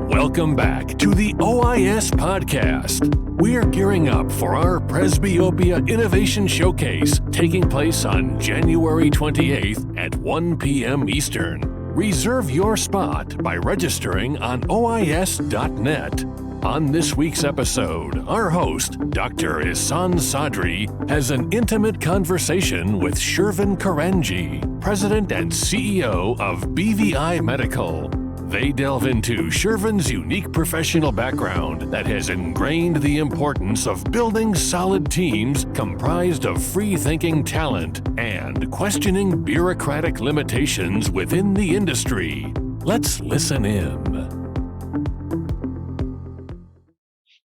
Welcome back to the OIS podcast. We're gearing up for our Presbyopia Innovation Showcase taking place on January 28th at 1 p.m. Eastern. Reserve your spot by registering on OIS.net. On this week's episode, our host, Dr. Ehsan Sadri, has an intimate conversation with Shervin Korangy, President and CEO of BVI Medical. They delve into Shervin's unique professional background that has ingrained the importance of building solid teams comprised of free-thinking talent and questioning bureaucratic limitations within the industry. Let's listen in.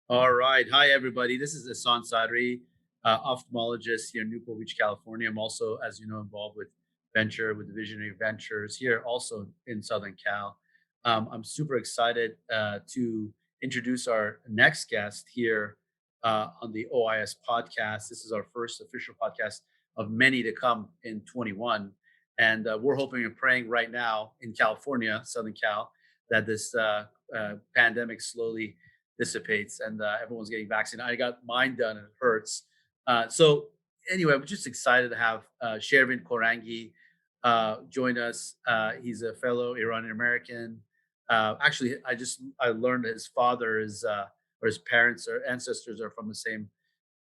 All right. Hi, everybody. This is Ehsan Sadri, ophthalmologist here in Newport Beach, California. I'm also, as you know, involved with the Visionary Ventures here also in Southern Cal. I'm super excited to introduce our next guest here on the OIS podcast. This is our first official podcast of many to come in 21. And we're hoping and praying right now in California, Southern Cal, that this pandemic slowly dissipates and everyone's getting vaccinated. I got mine done and it hurts. So anyway, I'm just excited to have Shervin Korangy join us. He's a fellow Iranian American. Actually, I learned his father is or his parents or ancestors are from the same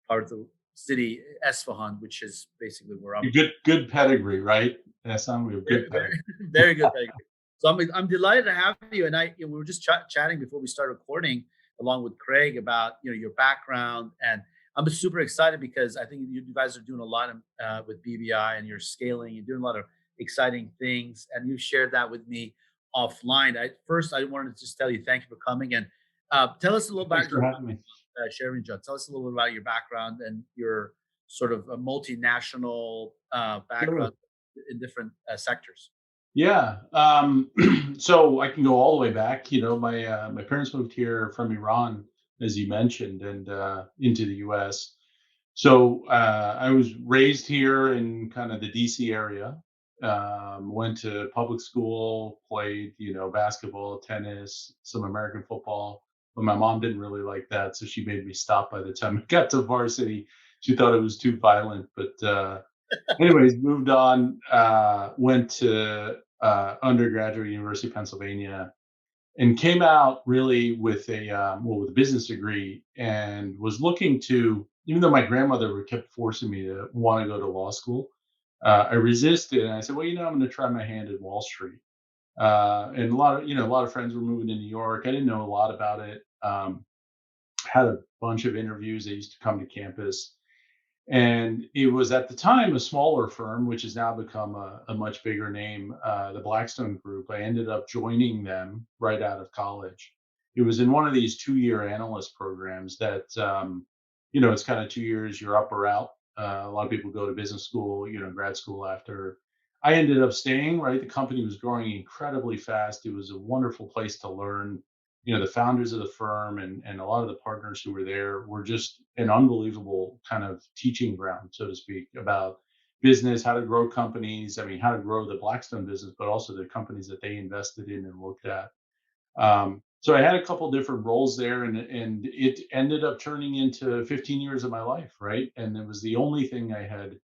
part of the city, Esfahan, which is basically where I'm. Good pedigree, right? Ehsan, we have good pedigree. Very good pedigree. So I'm delighted to have you. And we were just chatting before we started recording, along with Craig, about your background, and I'm super excited because I think you guys are doing a lot with BVI and you're scaling. You're doing a lot of exciting things, and you shared that with me offline. I wanted to just tell you thank you for coming and tell us a little about for having me. Shervin. Tell us a little bit about your background and your sort of a multinational background in different sectors. Yeah. So I can go all the way back. My parents moved here from Iran, as you mentioned, and into the U.S. So I was raised here in kind of the D.C. area. Went to public school, played, basketball, tennis, some American football. But my mom didn't really like that, so she made me stop by the time I got to varsity. She thought it was too violent, but anyways, moved on. Went to undergraduate University of Pennsylvania, and came out really with with a business degree, and was looking to. Even though my grandmother kept forcing me to want to go to law school, I resisted, and I said, "Well, I'm going to try my hand at Wall Street." And a lot of friends were moving to New York. I didn't know a lot about it. Had a bunch of interviews. They used to come to campus. And it was at the time a smaller firm, which has now become a much bigger name, the Blackstone Group. I ended up joining them right out of college. It was in one of these 2-year analyst programs that, it's kind of 2 years, you're up or out. A lot of people go to business school, grad school after. I ended up staying, right? The company was growing incredibly fast. It was a wonderful place to learn. The founders of the firm and a lot of the partners who were there were just an unbelievable kind of teaching ground, so to speak, about business, how to grow companies. I mean, how to grow the Blackstone business, but also the companies that they invested in and looked at. So I had a couple different roles there, and it ended up turning into 15 years of my life, right? And it was the only thing I had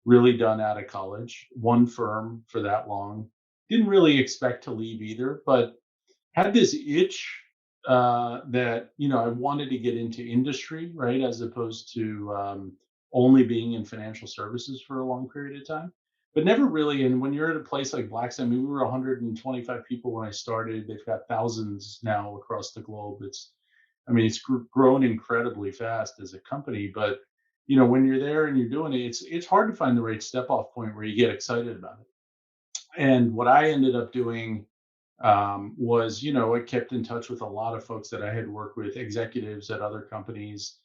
really done out of college. One firm for that long. Didn't really expect to leave either, but had this itch that I wanted to get into industry, right, as opposed to only being in financial services for a long period of time, but never really. And when you're at a place like Blackstone, I mean, we were 125 people when I started. They've got thousands now across the globe. It's grown incredibly fast as a company. But when you're there and you're doing it, it's hard to find the right step off point where you get excited about it. And what I ended up doing was, I kept in touch with a lot of folks that I had worked with, executives at other companies,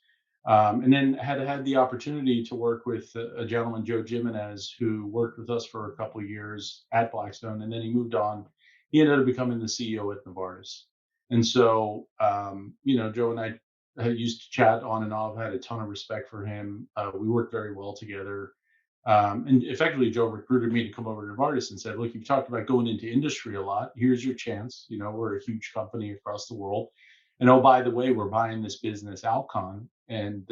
and then had the opportunity to work with a gentleman, Joe Jimenez, who worked with us for a couple of years at Blackstone, and then he moved on. He ended up becoming the CEO at Novartis. And so, Joe and I used to chat on and off. I had a ton of respect for him. We worked very well together. And effectively, Joe recruited me to come over to Novartis and said, "Look, you've talked about going into industry a lot. Here's your chance. We're a huge company across the world, and oh, by the way, we're buying this business, Alcon, and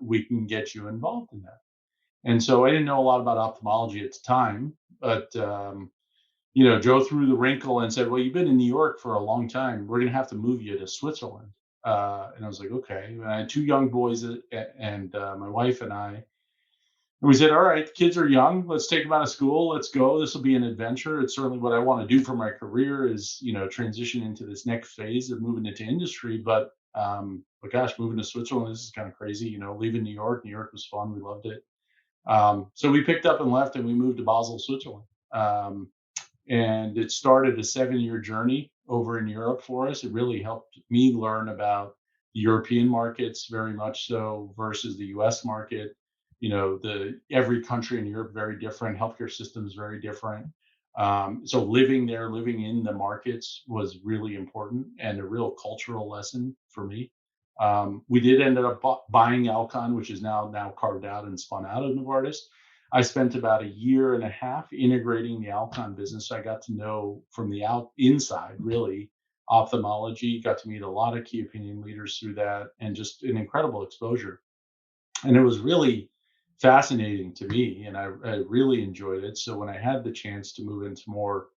we can get you involved in that." And so I didn't know a lot about ophthalmology at the time, but Joe threw the wrinkle and said, "Well, you've been in New York for a long time. We're going to have to move you to Switzerland." And I was like, "Okay." And I had two young boys and my wife and I. And we said, "All right, the kids are young. Let's take them out of school. Let's go. This will be an adventure. It's certainly what I want to do for my career is, transition into this next phase of moving into industry. But gosh, moving to Switzerland, this is kind of crazy. Leaving New York. New York was fun. We loved it. So we picked up and left, and we moved to Basel, Switzerland. And it started a 7-year journey over in Europe for us. It really helped me learn about the European markets very much so versus the US market. The every country in Europe very different, healthcare systems very different. So living there, living in the markets was really important and a real cultural lesson for me. We did end up buying Alcon, which is now carved out and spun out of Novartis. I spent about a year and a half integrating the Alcon business. I got to know from the inside, really, ophthalmology, got to meet a lot of key opinion leaders through that, and just an incredible exposure. And it was really fascinating to me, and I really enjoyed it. So when I had the chance to move into more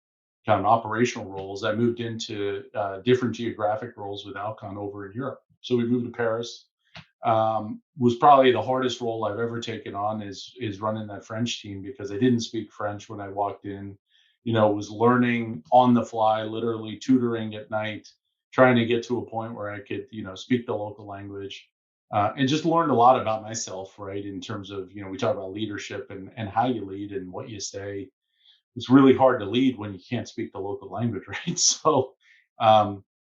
kind of operational roles, I moved into different geographic roles with Alcon over in Europe. So we moved to Paris. Was probably the hardest role I've ever taken on is running that French team because I didn't speak French when I walked in. Was learning on the fly, literally tutoring at night, trying to get to a point where I could, speak the local language, and just learned a lot about myself, right? In terms of, we talk about leadership and how you lead and what you say. It's really hard to lead when you can't speak the local language, right? So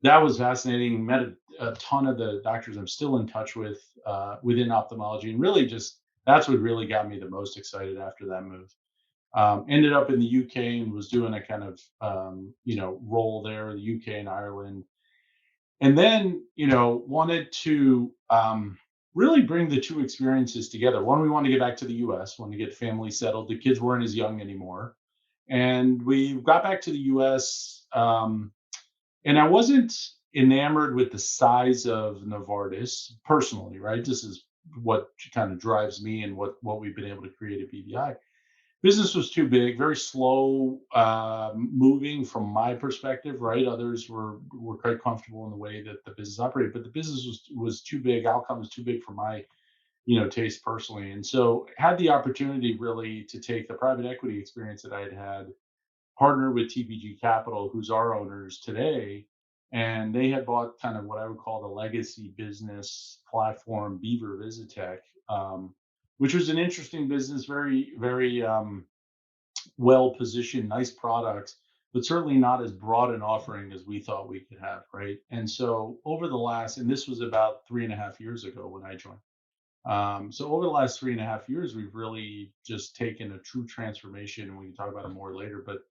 that was fascinating. Met a ton of the doctors I'm still in touch with within ophthalmology, and really just that's what really got me the most excited after that move. Ended up in the UK and was doing a kind of role there, the UK and Ireland, and then wanted to really bring the two experiences together. One, we wanted to get back to the US, wanted to get family settled. The kids weren't as young anymore, and we got back to the US. And I wasn't enamored with the size of Novartis personally, right? This is what kind of drives me and what we've been able to create at BVI. Business was too big, very slow moving from my perspective, right? Others were quite comfortable in the way that the business operated, but the business was too big. Outcome was too big for my taste personally, and so had the opportunity really to take the private equity experience that I had partnered with TPG Capital, who's our owners today, and they had bought kind of what I would call the legacy business platform, Beaver Visitech, which was an interesting business, very, very well positioned, nice products, but certainly not as broad an offering as we thought we could have, right? And so over the last, and this was about 3.5 years ago when I joined. So over the last 3.5 years, we've really just taken a true transformation, and we can talk about it more later, but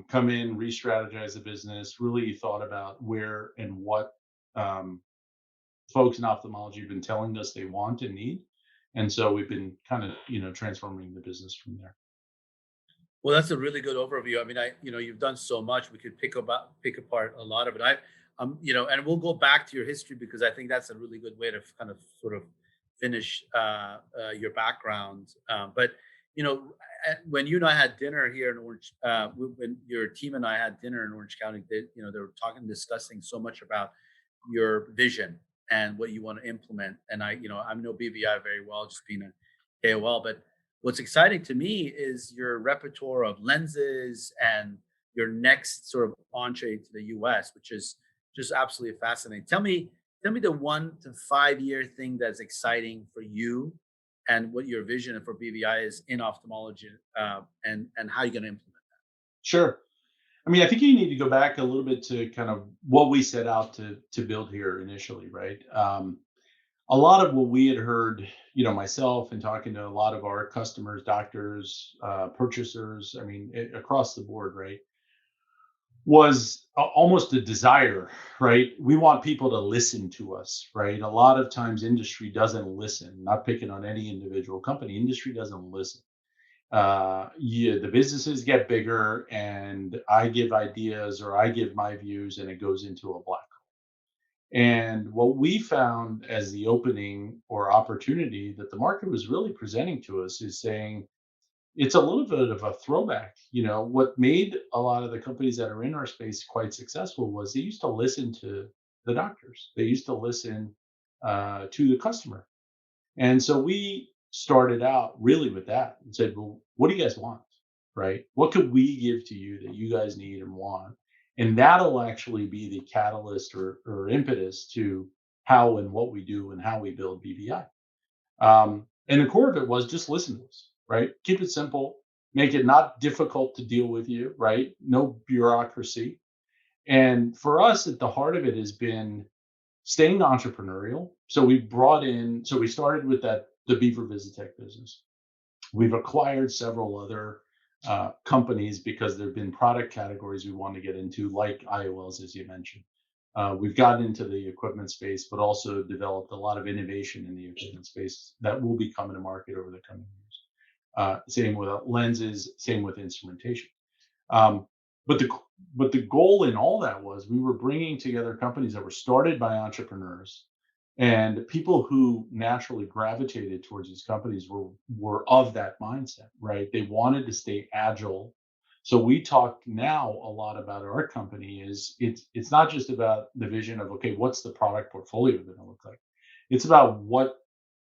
come in, re-strategize the business, really thought about where and what folks in ophthalmology have been telling us they want and need. And so we've been kind of, transforming the business from there. Well, that's a really good overview. I mean, you've done so much. We could pick apart a lot of it. And we'll go back to your history because I think that's a really good way to kind of sort of finish your background. But when you and I had dinner here in Orange, when your team and I had dinner in Orange County, they were discussing so much about your vision and what you want to implement. And I know BVI very well, just being a KOL. But what's exciting to me is your repertoire of lenses and your next sort of entree to the US, which is just absolutely fascinating. Tell me the 1 to 5 year thing that's exciting for you and what your vision for BVI is in ophthalmology, and how you're going to implement. Sure. I mean, I think you need to go back a little bit to kind of what we set out to build here initially, right? A lot of what we had heard, myself and talking to a lot of our customers, doctors, purchasers, I mean, across the board, right, was almost a desire, right? We want people to listen to us, right? A lot of times industry doesn't listen, not picking on any individual company, industry doesn't listen. the businesses get bigger, and I give ideas or I give my views, and it goes into a black hole. And what we found as the opening or opportunity that the market was really presenting to us is saying, it's a little bit of a throwback. What made a lot of the companies that are in our space quite successful was they used to listen to the doctors. They used to listen to the customer. And so we started out really with that and said, well, what do you guys want? Right? What could we give to you that you guys need and want? And that'll actually be the catalyst or impetus to how and what we do and how we build BVI. And the core of it was just listen to us, right? Keep it simple, make it not difficult to deal with you, right? No bureaucracy. And for us, at the heart of it has been staying entrepreneurial. So we started with the Beaver Visitech business. We've acquired several other companies because there have been product categories we want to get into, like IOLs, as you mentioned. We've gotten into the equipment space, but also developed a lot of innovation in the equipment space that will be coming to market over the coming years. Same with lenses, same with instrumentation. Um, but the goal in all that was we were bringing together companies that were started by entrepreneurs, and people who naturally gravitated towards these companies were of that mindset, right? They wanted to stay agile. So we talk now a lot about our company is it's not just about the vision of, okay, what's the product portfolio going to look like? It's about what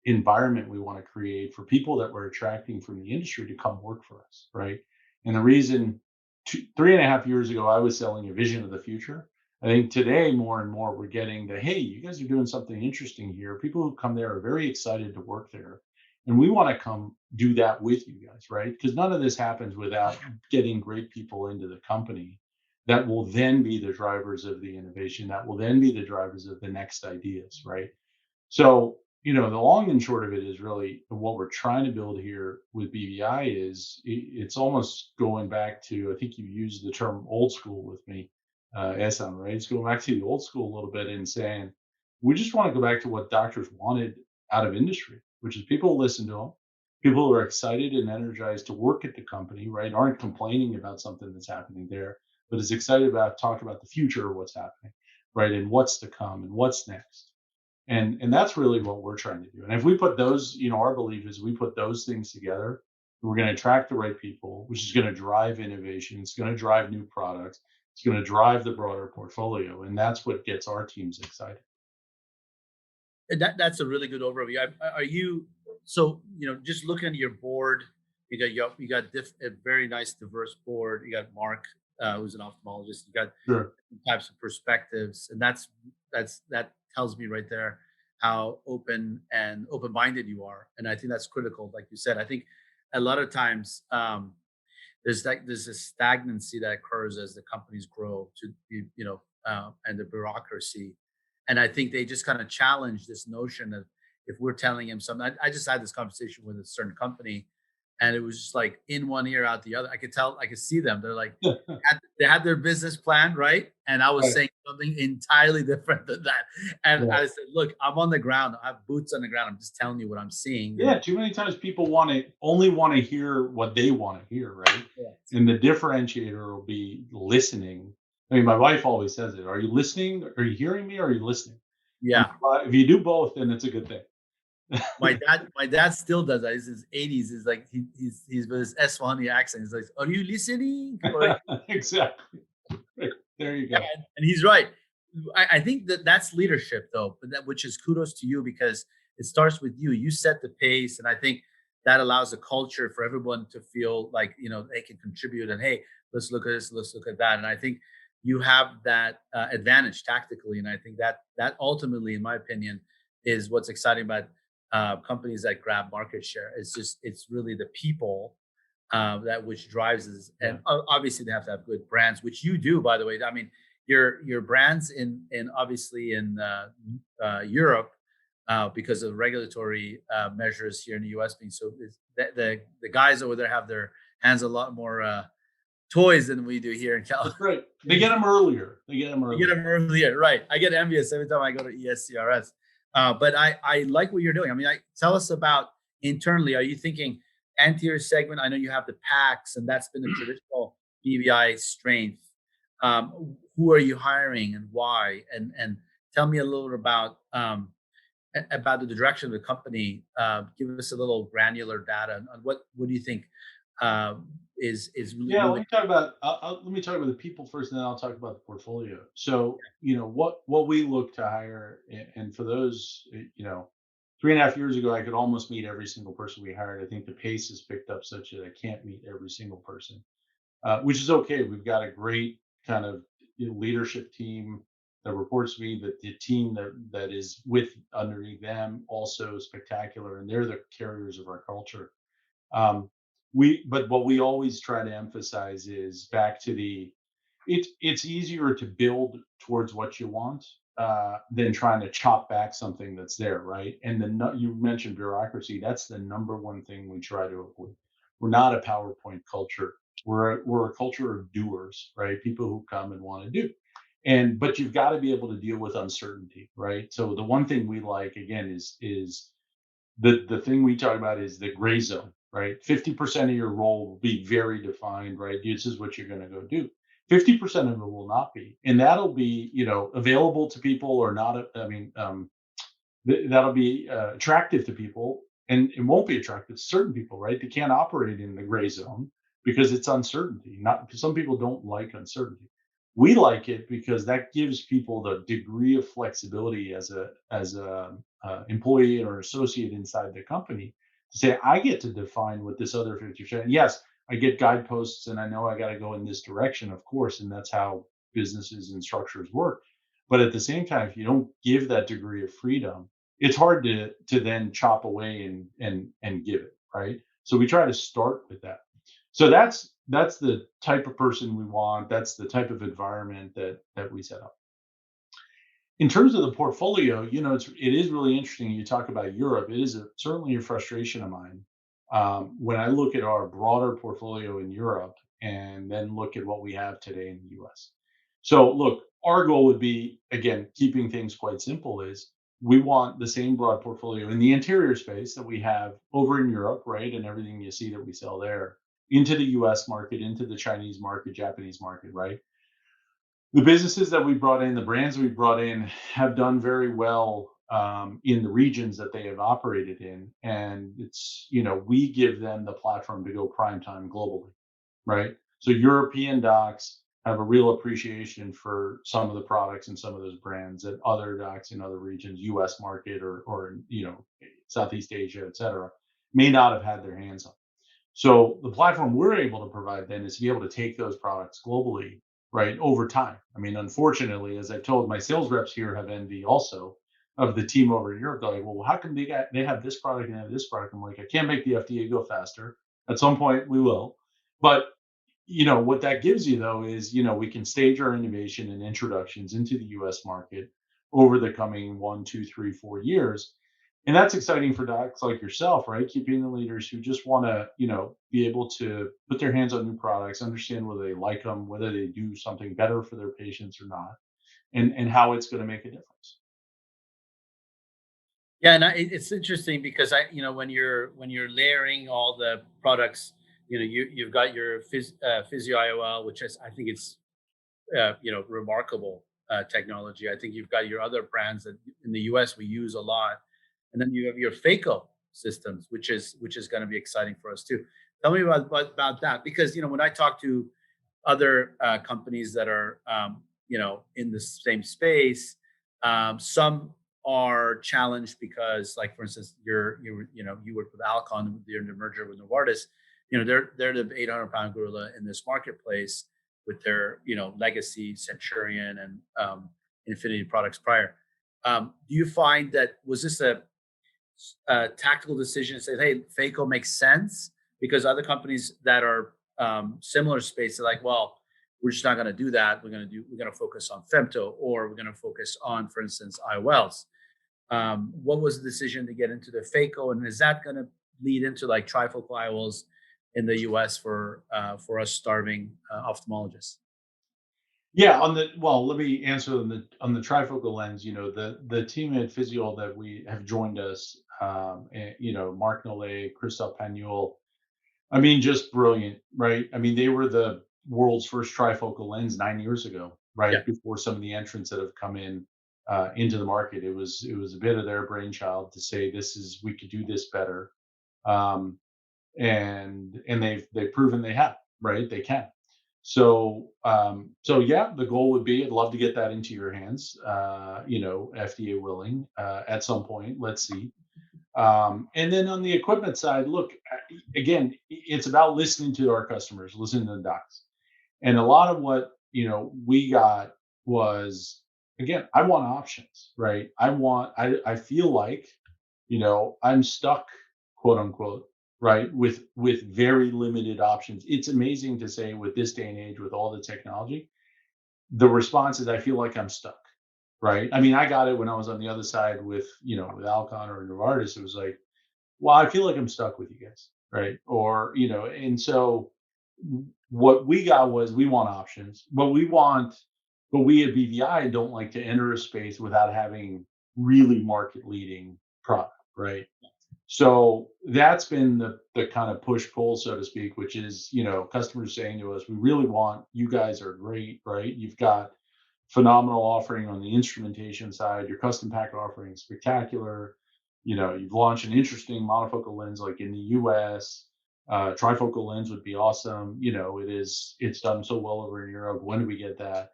environment we want to create for people that we're attracting from the industry to come work for us, right? And the reason 3.5 years ago I was selling a vision of the future. I think today more and more we're getting the, hey, you guys are doing something interesting here. People who come there are very excited to work there. And we want to come do that with you guys, right? Because none of this happens without getting great people into the company that will then be the drivers of the innovation, that will then be the drivers of the next ideas, right? So, the long and short of it is really what we're trying to build here with BVI is it's almost going back to, I think you used the term old school with me, Ehsan, right? It's going back to the old school a little bit and saying, we just want to go back to what doctors wanted out of industry, which is people who listen to them, people who are excited and energized to work at the company, right? Aren't complaining about something that's happening there, but is excited about talking about the future of what's happening, right? And what's to come and what's next. And that's really what we're trying to do. And if we put those, our belief is we put those things together, we're going to attract the right people, which is going to drive innovation. It's going to drive new products. It's going to drive the broader portfolio. And that's what gets our teams excited. And that's a really good overview. Are you so just looking at your board? You got a very nice diverse board. You got Mark, who's an ophthalmologist. You got Sure. different types of perspectives, and that tells me right there how open-minded you are. And I think that's critical. Like you said, I think a lot of times there's this stagnancy that occurs as the companies grow to and the bureaucracy. And I think they just kind of challenge this notion of, if we're telling him something. I just had this conversation with a certain company, and it was just like in one ear out the other. I could see them. They're like, they had their business plan, right? And I was Right. saying something entirely different than that. And Yeah. I said, look, I'm on the ground. I have boots on the ground. I'm just telling you what I'm seeing. Yeah. Too many times people only want to hear what they want to hear, right? Yeah. And the differentiator will be listening. I mean, my wife always says it. Are you listening? Are you hearing me? Or are you listening? And Yeah. if you do both, then it's a good thing. My dad still does that. He's in his 80s. He's like he's with his Eswahani accent. He's like, "Are you listening?" Or, Exactly. There you yeah, go. and he's right. I think that's leadership, though, but which is kudos to you, because it starts with you. You set the pace, and I think that allows a culture for everyone to feel like they can contribute. And hey, let's look at this, let's look at that. And I think you have that advantage tactically, and I think that ultimately, in my opinion, is what's exciting about companies that grab market share. It's really the people that which drives us, Yeah. and obviously they have to have good brands, which you do, by the way. I mean, your brands in obviously in Europe, because of regulatory measures here in the US being so, the guys over there have their hands a lot more toys than we do here in That's California. right. They get them earlier. They get them You get earlier. them earlier, right? I get envious every time I go to ESCRS. But I like what you're doing. I mean, tell us about internally. Are you thinking anterior segment, I know you have the packs, and that's been the traditional BVI strength. Who are you hiring and why? And tell me a little bit about the direction of the company. Give us a little granular data on what do you think is really Yeah, let moving. me talk about let me talk about the people first, and then I'll talk about the portfolio. So, what we look to hire, and for those, 3.5 years ago, I could almost meet every single person we hired. I think the pace has picked up such that I can't meet every single person, which is okay. We've got a great kind of leadership team that reports to me, but the team that is with underneath them also spectacular, and they're the carriers of our culture. Um, but what we always try to emphasize is back to it's easier to build towards what you want than trying to chop back something that's there, right? And you mentioned bureaucracy. That's the number one thing we try to avoid. We're not a PowerPoint culture. We're a culture of doers, right? People who come and want to do. But you've got to be able to deal with uncertainty, right? So the one thing we like again is the thing we talk about is the gray zone, right? 50% of your role will be very defined, right? This is what you're going to go do. 50% of it will not be, and that'll be, available to people or not. I mean, that'll be attractive to people, and it won't be attractive to certain people, right? They can't operate in the gray zone because it's uncertainty. Not some people don't like uncertainty. We like it because that gives people the degree of flexibility as a employee or associate inside the company to say, I get to define what this other 50%. Yes, I get guideposts and I know I got to go in this direction, of course, and that's how businesses and structures work. But at the same time, if you don't give that degree of freedom, it's hard to then chop away and give it, right? So we try to start with that. So that's the type of person we want. That's the type of environment that we set up. In terms of the portfolio, it is really interesting. You talk about Europe. It is certainly a frustration of mine. When I look at our broader portfolio in Europe and then look at what we have today in the US. So look, our goal would be, again, keeping things quite simple, is we want the same broad portfolio in the interior space that we have over in Europe, right? And everything you see that we sell there into the US market, into the Chinese market, Japanese market, right? The businesses that we brought in, the brands we brought in, have done very well in the regions that they have operated in, and we give them the platform to go prime time globally, right? So European docs have a real appreciation for some of the products and some of those brands that other docs in other regions, U.S. market or Southeast Asia, et cetera, may not have had their hands on. So the platform we're able to provide then is to be able to take those products globally, right, over time. I mean, unfortunately, as I've told, my sales reps here have envy also of the team over in Europe. They're like, well, how come they have this product and have this product? I'm like, I can't make the FDA go faster. At some point we will. But what that gives you though is, we can stage our innovation and introductions into the US market over the coming 1, 2, 3, 4 years. And that's exciting for docs like yourself, right? Keeping the leaders who just want to, be able to put their hands on new products, understand whether they like them, whether they do something better for their patients or not, and how it's going to make a difference. Yeah, and it's interesting because when you're layering all the products, you've got your Physio IOL, which is, I think it's remarkable technology. I think you've got your other brands that in the US we use a lot, and then you have your phaco systems, which is going to be exciting for us too. Tell me about that, because when I talk to other companies that are in the same space, some are challenged because, like, for instance, you work with Alcon, you're in the merger with Novartis. They're the 800-pound gorilla in this marketplace with their legacy Centurion and Infinity products prior. Do you find that was this a tactical decision to say, hey, phaco makes sense, because other companies that are similar space are like, well, we're just not going to do that. We're going to focus on femto, or we're going to focus on, for instance, IOLs. What was the decision to get into the phaco, and is that going to lead into like trifocal IOLs in the US for us starving ophthalmologists? Yeah, let me answer on the trifocal lens. The team at Physio that we have joined us, Mark Nollet, Christophe Pagnol, I mean, just brilliant, right? I mean, they were the world's first trifocal lens 9 years ago, Yeah. right? Before some of the entrants that have come in into the market, it was a bit of their brainchild to say we could do this better, um, and they've proven they have, right? They can. So yeah, the goal would be I'd love to get that into your hands, FDA willing, at some point. Let's see. And then on the equipment side, look, again, it's about listening to our customers, listening to the docs. And a lot of what, we got was, again, I want options, right? I feel like, I'm stuck, quote unquote, right, with very limited options. It's amazing to say with this day and age, with all the technology, the response is I feel like I'm stuck, right? I mean, I got it when I was on the other side with Alcon or Novartis. It was like, well, I feel like I'm stuck with you guys, right? Or, and so what we got was we want options. But we at BVI don't like to enter a space without having really market leading product, right? So that's been the kind of push pull, so to speak, which is, customers saying to us, we really want, you guys are great, right? You've got phenomenal offering on the instrumentation side. Your custom pack offering is spectacular. You've launched an interesting monofocal lens like in the US. Trifocal lens would be awesome. It's done so well over in Europe. When do we get that?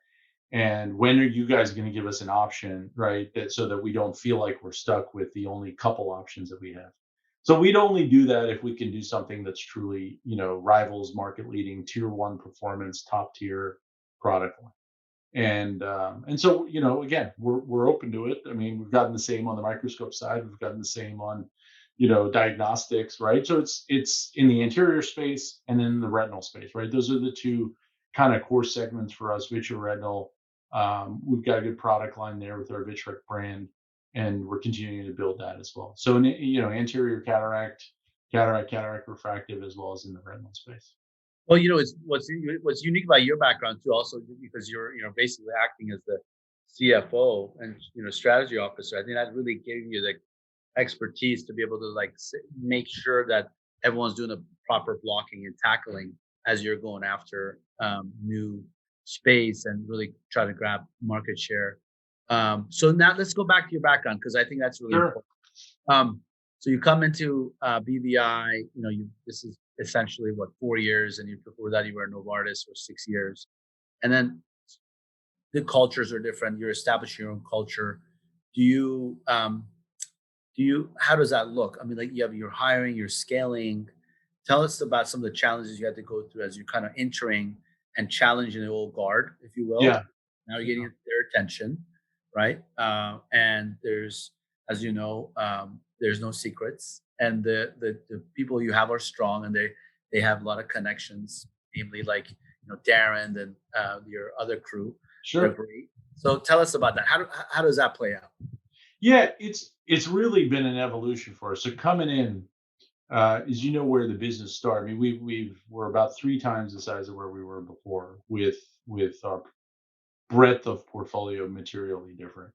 And when are you guys going to give us an option, right? That so that we don't feel like we're stuck with the only couple options that we have. So we'd only do that if we can do something that's truly, rivals market leading, tier one performance, top tier product line. And so again, we're open to it. I mean, we've gotten the same on the microscope side. We've gotten the same on diagnostics, right? So it's in the anterior space and then the retinal space, right? Those are the two kind of core segments for us. Vitreoretinal. We've got a good product line there with our Vitrec brand, and we're continuing to build that as well. So anterior cataract refractive, as well as in the retinal space. Well, it's what's unique about your background too, also because you're basically acting as the CFO and strategy officer. I think that really gave you the expertise to be able to make sure that everyone's doing the proper blocking and tackling as you're going after new space and really try to grab market share. So now let's go back to your background because I think that's really Sure. important. So you come into BVI, this is essentially what 4 years, and before that you were at Novartis for 6 years, and then the cultures are different. You're establishing your own culture. Do you how does that look? I mean, like you're hiring, you're scaling. Tell us about some of the challenges you had to go through as you're kind of entering and challenging the old guard, if you will. Yeah. Now you're getting their attention, right? And there's, as you know, there's no secrets, and the people you have are strong, and they have a lot of connections, namely like Darren and your other crew. They're Sure. great. So tell us about that. How does that play out? Yeah, it's really been an evolution for us. So coming in, as you know, where the business started. I mean, we're about 3 times the size of where we were before, with our breadth of portfolio materially different.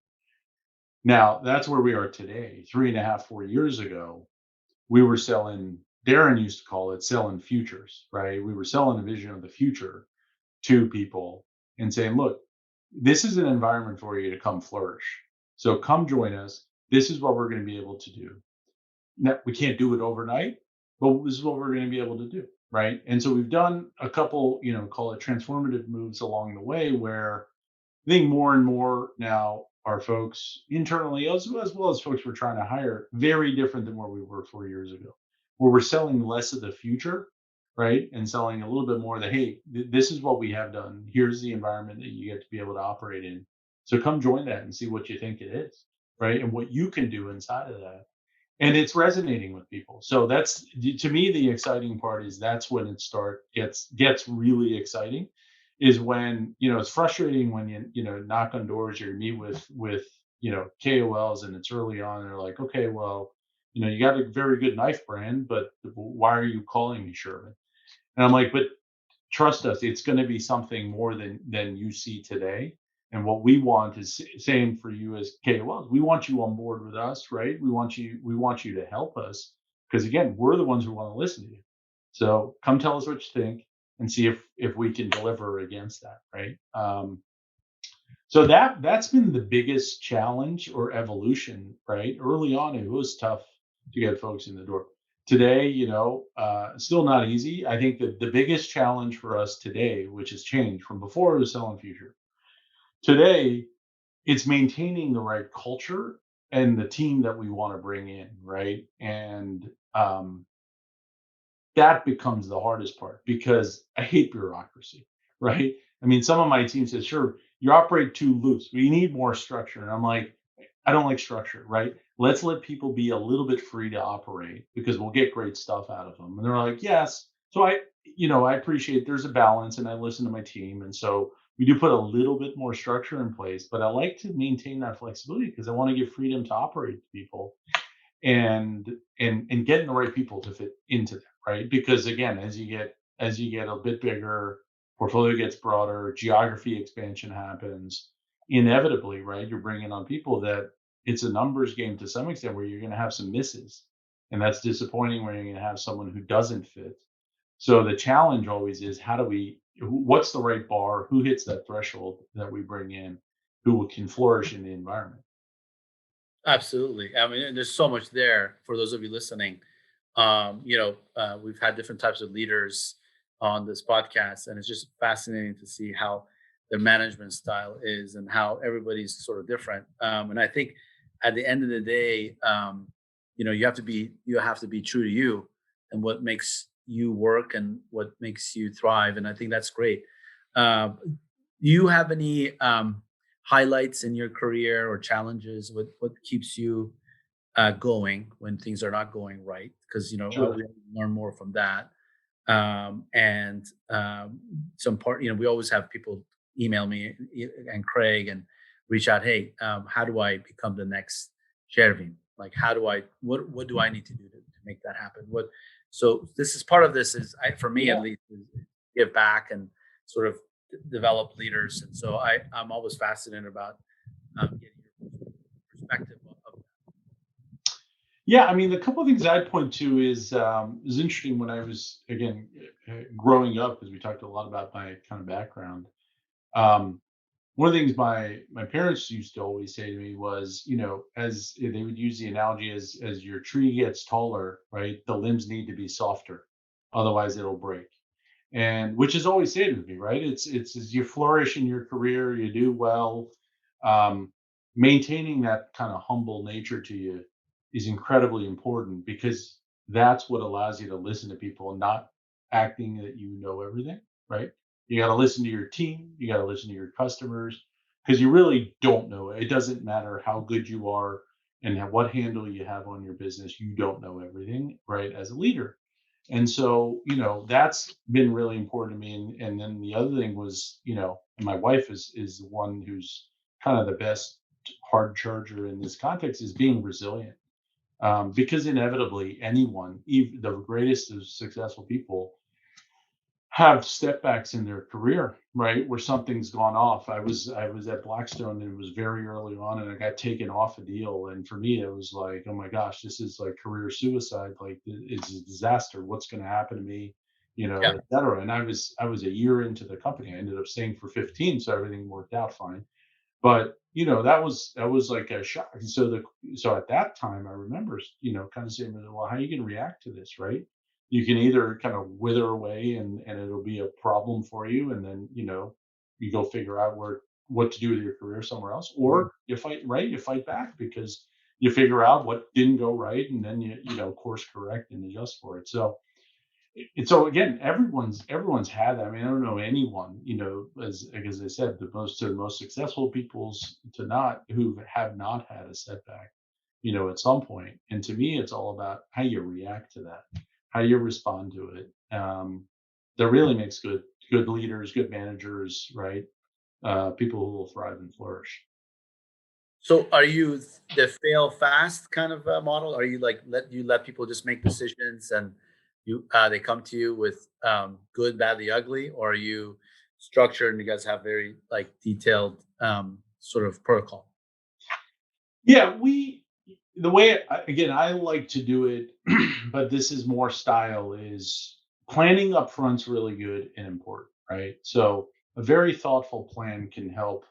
Now that's where we are today. 3.5, 4 years ago, we were selling. Darren used to call it selling futures, right? We were selling a vision of the future to people and saying, look, this is an environment for you to come flourish. So come join us. This is what we're going to be able to do. Now, we can't do it overnight, but this is what we're going to be able to do. Right. And so we've done a couple, call it transformative moves along the way where I think more and more now our folks internally, as well as folks we're trying to hire, very different than where we were 4 years ago, where we're selling less of the future, right? And selling a little bit more that, hey, this is what we have done. Here's the environment that you get to be able to operate in. So come join that and see what you think it is, right? And what you can do inside of that. And it's resonating with people. So that's, to me, the exciting part is that's when gets really exciting, is when it's frustrating when you knock on doors or you meet with KOLs, and it's early on, and they're like, okay, well, you got a very good knife brand, but why are you calling me Shervin? And I'm like, but trust us, it's going to be something more than you see today. And what we want is same for you as KOLs. We want you on board with us, right? We want you to help us, because again, we're the ones who want to listen to you. So come tell us what you think and see if we can deliver against that, right? So that's been the biggest challenge or evolution, right? Early on, it was tough to get folks in the door. Today, still not easy. I think that the biggest challenge for us today, which has changed from before, it was selling future. Today, it's maintaining the right culture and the team that we want to bring in, right? And that becomes the hardest part because I hate bureaucracy, right? I mean, some of my team says, sure, you operate too loose. We need more structure. And I'm like, I don't like structure, right? Let's let people be a little bit free to operate because we'll get great stuff out of them. And they're like, yes. So I appreciate there's a balance and I listen to my team. And so we do put a little bit more structure in place, but I like to maintain that flexibility because I want to give freedom to operate to people and and getting the right people to fit into that, right? Because again, as you get a bit bigger, portfolio gets broader, geography expansion happens, inevitably, right? You're bringing on people that it's a numbers game to some extent where you're going to have some misses, and that's disappointing when you're going to have someone who doesn't fit. So the challenge always is what's the right bar, who hits that threshold that we bring in, who can flourish in the environment. Absolutely. I mean, and there's so much there for those of you listening. We've had different types of leaders on this podcast, and it's just fascinating to see how their management style is and how everybody's sort of different. And I think at the end of the day, you have to be true to you and what makes you work and what makes you thrive. And I think that's great. Do you have any highlights in your career or challenges? What keeps you going when things are not going right? Because Sure. we learn more from that. And some part, we always have people email me and Craig and reach out. Hey, how do I become the next Shervin? Like, how do I? What do I need to do to make that happen? What? So this is part of this is for me at Yeah. least is give back and sort of develop leaders. And so I'm always fascinated about getting your perspective of Yeah, I mean, the couple of things I'd point to is interesting when I was again growing up, because we talked a lot about my kind of background. Um, One of the things my parents used to always say to me was, as they would use the analogy as your tree gets taller, right, the limbs need to be softer, otherwise it'll break. And which is always said to me, right? It's as you flourish in your career, you do well. Um, Maintaining that kind of humble nature to you is incredibly important because that's what allows you to listen to people and not acting that you know everything, right? You got to listen to your team, you got to listen to your customers because you really don't know. It doesn't matter how good you are and what handle you have on your business, you don't know everything, right? As a leader. And so, that's been really important to me. And then the other thing was, and my wife is the one who's kind of the best hard charger in this context is being resilient. Because inevitably anyone, even the greatest of successful people, have stepbacks in their career, right? Where something's gone off. I was at Blackstone and it was very early on and I got taken off a deal. And for me, it was like, oh my gosh, this is like career suicide. Like it's a disaster. What's going to happen to me? yeah. Et cetera. And I was a year into the company. I ended up staying for 15, so everything worked out fine. But that was like a shock. And so at that time, I remember kind of saying, well, how are you going to react to this, right? You can either kind of wither away and it'll be a problem for you, and then you go figure out what to do with your career somewhere else, or you fight, right? You fight back because you figure out what didn't go right, and then you course correct and adjust for it. So again, everyone's had that. I mean, I don't know anyone, as I said, the most successful peoples to not who have not had a setback, at some point. And to me, it's all about how you react to that, how you respond to it. That really makes good leaders, good managers, right? People who will thrive and flourish. So are you the fail fast kind of model? Are you like let people just make decisions and they come to you with good, bad, the ugly, or are you structured and you guys have very like detailed sort of protocol? Yeah, the way again I like to do it, but this is more style is planning upfront's really good and important, right? So a very thoughtful plan can help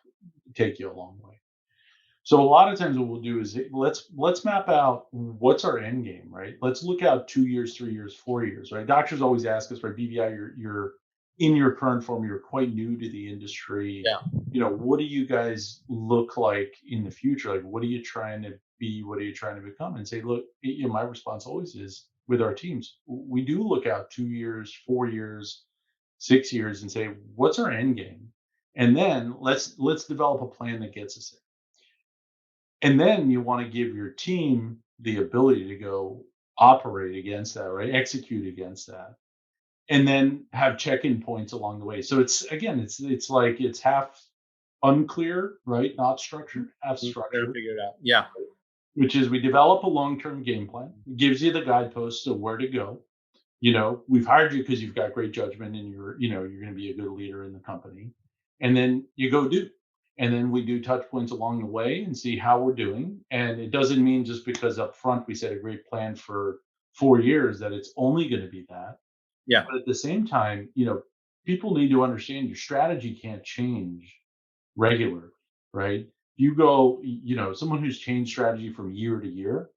take you a long way. So a lot of times what we'll do is let's map out what's our end game, right? Let's look out 2 years, 3 years, 4 years, right? Doctors always ask us, right? BVI, you're in your current form, you're quite new to the industry. Yeah. What do you guys look like in the future? Like, what are you trying to be? What are you trying to become? And say, look, my response always is with our teams, we do look out 2 years, 4 years, 6 years, and say, what's our end game? And then let's develop a plan that gets us there. And then you want to give your team the ability to go operate against that, right? Execute against that. And then have check-in points along the way. So it's like it's half unclear, right? Not structured, half structured. Figure it out. Yeah. Which is we develop a long-term game plan. It gives you the guideposts of where to go. We've hired you because you've got great judgment and you're going to be a good leader in the company. And then you go do. And then we do touch points along the way and see how we're doing. And it doesn't mean just because up front we set a great plan for 4 years that it's only going to be that. Yeah. But at the same time, people need to understand your strategy can't change regularly, right? You go, someone who's changed strategy from year to year,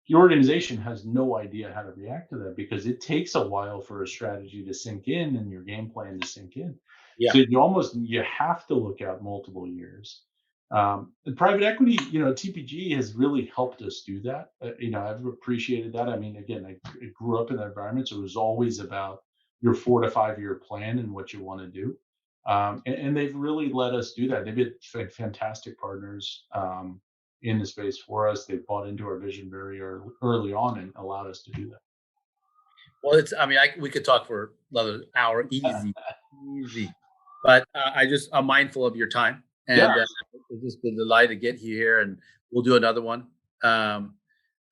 the organization has no idea how to react to that because it takes a while for a strategy to sink in and your game plan to sink in. Yeah. So you have to look out multiple years. And private equity, TPG has really helped us do that. I've appreciated that. I mean, again, I grew up in that environment, so it was always about your 4 to 5 year plan and what you want to do. And they've really let us do that. They've been fantastic partners in the space for us. They bought into our vision very early on and allowed us to do that. Well, we could talk for another hour, easy. But I'm mindful of your time, and it's just been a delight to get you here, and we'll do another one, and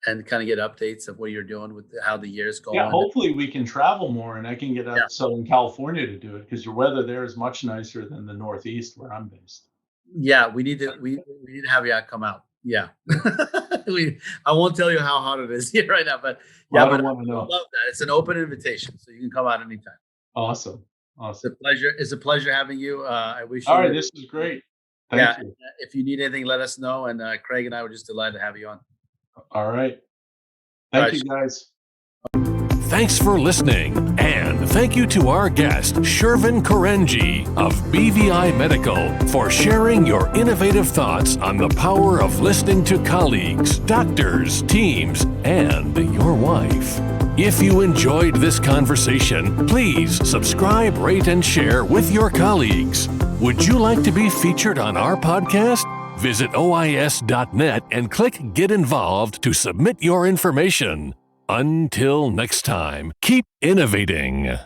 kind of get updates of what you're doing with how the year's going. Yeah, hopefully we can travel more, and I can get out to Southern California to do it because your weather there is much nicer than the Northeast where I'm based. Yeah, we need to have you come out. Yeah, I won't tell you how hot it is here right now, but I want to know. I love that. It's an open invitation, so you can come out anytime. Awesome. It's a pleasure having you. I wish you. All right, this is great. Thank you. If you need anything, let us know. And Craig and I were just delighted to have you on. All right. Thank you, guys. Thanks for listening, and thank you to our guest, Shervin Korangy of BVI Medical, for sharing your innovative thoughts on the power of listening to colleagues, doctors, teams, and your wife. If you enjoyed this conversation, please subscribe, rate, and share with your colleagues. Would you like to be featured on our podcast? Visit OIS.net and click Get Involved to submit your information. Until next time, keep innovating.